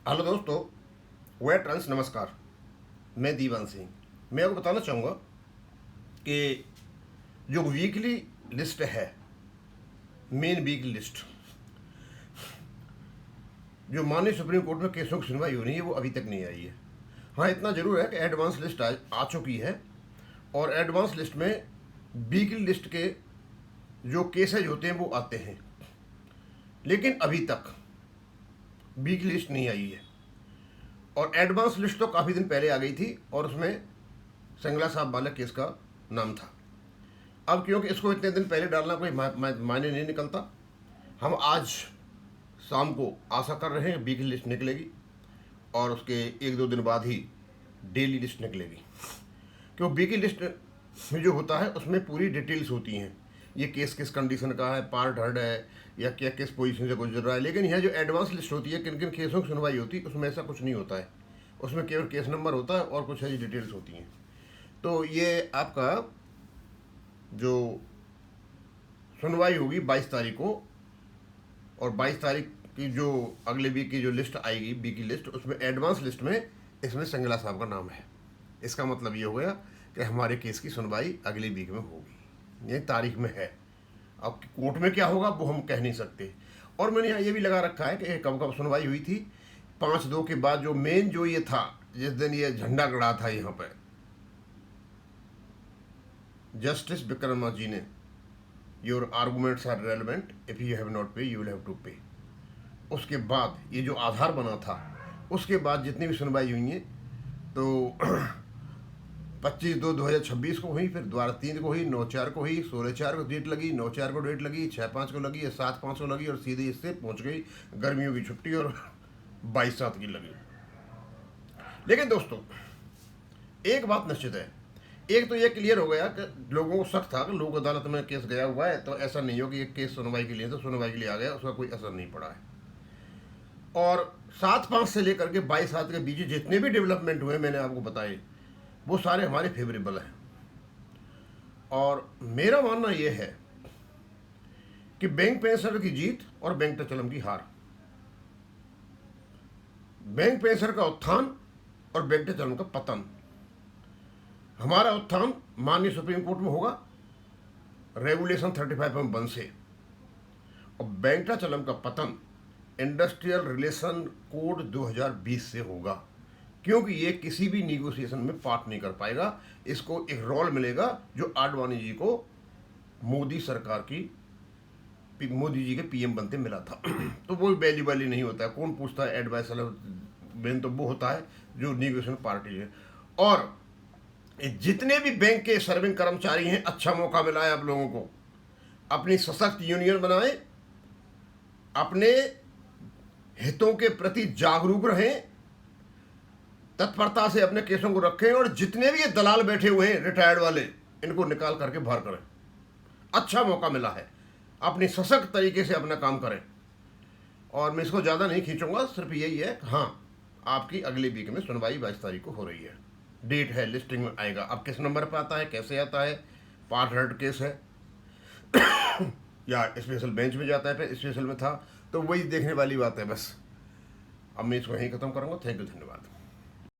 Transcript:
Hello दोस्तों, where trans नमस्कार। मैं दीवान सिंह। मैं आपको बताना चाहूँगा कि जो वीकली लिस्ट है, मेन वीकली लिस्ट, जो माननीय सुप्रीम कोर्ट में केसों की सुनवाई होनी है वो अभी तक नहीं आई है। हाँ, इतना ज़रूर है कि एडवांस लिस्ट आ चुकी है और एडवांस लिस्ट में वीकली लिस्ट के जो केसेज होते हैं वो आते हैं, लेकिन अभी तक वीकली लिस्ट नहीं आई है। और एडवांस लिस्ट तो काफ़ी दिन पहले आ गई थी और उसमें संगला साहब वाला केस का नाम था। अब क्योंकि इसको इतने दिन पहले डालना कोई मायने नहीं निकलता, हम आज शाम को आशा कर रहे हैं वीकली लिस्ट निकलेगी और उसके एक दो दिन बाद ही डेली लिस्ट निकलेगी। क्यों, वीकली लिस्ट में जो होता है उसमें पूरी डिटेल्स होती हैं, ये केस किस कंडीशन का है, पार्ट हर्ड है या क्या किस पोजीशन से गुजर रहा है। लेकिन यह जो एडवांस लिस्ट होती है, किन किन केसों की सुनवाई होती है, उसमें ऐसा कुछ नहीं होता है। उसमें केवल केस नंबर होता है और कुछ है डिटेल्स होती हैं। तो ये आपका जो सुनवाई होगी 22 तारीख को, और 22 तारीख की जो अगले वीक की जो लिस्ट आएगी वीक की लिस्ट, उसमें एडवांस लिस्ट में इसमें संगला साहब का नाम है। इसका मतलब ये हो गया कि हमारे केस की सुनवाई अगले वीक में होगी, ये तारीख में है। अब कोर्ट में क्या होगा वो हम कह नहीं सकते। और मैंने यहाँ ये भी लगा रखा है कि कब कब सुनवाई हुई थी। 5/2 के बाद जो मेन जो ये था, जिस दिन ये झंडा गड़ा था यहाँ पर जस्टिस विक्रमा जी ने, your arguments are relevant, if you have not pay you will have to pay. उसके बाद ये जो आधार बना था, उसके बाद जितनी भी सुनवाई हुई है तो 25/2/2026 को हुई, फिर 12/3 को हुई, 9/4 को हुई, 16/4 को डेट लगी, 9/4 को डेट लगी, 6/5 को लगी, 7/5 को लगी और सीधे इससे पहुंच गई गर्मियों की छुट्टी और 22/7 की लगी। लेकिन दोस्तों, एक बात निश्चित है, एक तो ये क्लियर हो गया कि लोगों को शक था कि लोक अदालत में केस गया हुआ है, तो ऐसा नहीं हो कि एक केस सुनवाई के लिए तो सुनवाई के लिए आ गया, उसका कोई असर नहीं पड़ा है। और 7/5 से लेकर के 22/7 के बीच जितने भी डेवलपमेंट हुए मैंने आपको बताए, वो सारे हमारे फेवरेबल हैं। और मेरा मानना यह है कि बैंक पेंशनर की जीत और बैंक टचलम की हार, बैंक पेंशनर का उत्थान और बैंक टचलम का पतन। हमारा उत्थान माननीय सुप्रीम कोर्ट में होगा रेगुलेशन 35(1) से, और बैंक टचलम का पतन इंडस्ट्रियल रिलेशन कोड 2020 से होगा, क्योंकि ये किसी भी निगोशिएशन में पार्ट नहीं कर पाएगा। इसको एक रोल मिलेगा जो आडवाणी जी को मोदी सरकार की, मोदी जी के पीएम बनते मिला था। तो वो वैल्यू वाली नहीं होता है, कौन पूछता है एडवाइस मेन तो वो होता है जो निगोशिएशन पार्टी है। और जितने भी बैंक के सर्विंग कर्मचारी हैं, अच्छा मौका मिला है आप लोगों को, अपनी सशक्त यूनियन बनाएं, अपने हितों के प्रति जागरूक रहें, तत्परता से अपने केसों को रखें, और जितने भी ये दलाल बैठे हुए हैं रिटायर्ड वाले, इनको निकाल करके बाहर करें। अच्छा मौका मिला है, अपनी सशक्त तरीके से अपना काम करें। और मैं इसको ज़्यादा नहीं खींचूंगा, सिर्फ यही है कि हाँ, आपकी अगले वीक में सुनवाई 22 तारीख को हो रही है, डेट है, लिस्टिंग में आएगा। अब किस नंबर पर आता है, कैसे आता है, पार्ट हर्ड केस है या स्पेशल बेंच में जाता है, फिर स्पेशल में था, तो वही देखने वाली बात है बस। अब मैं इसको यहीं ख़त्म करूँगा। थैंक यू, धन्यवाद।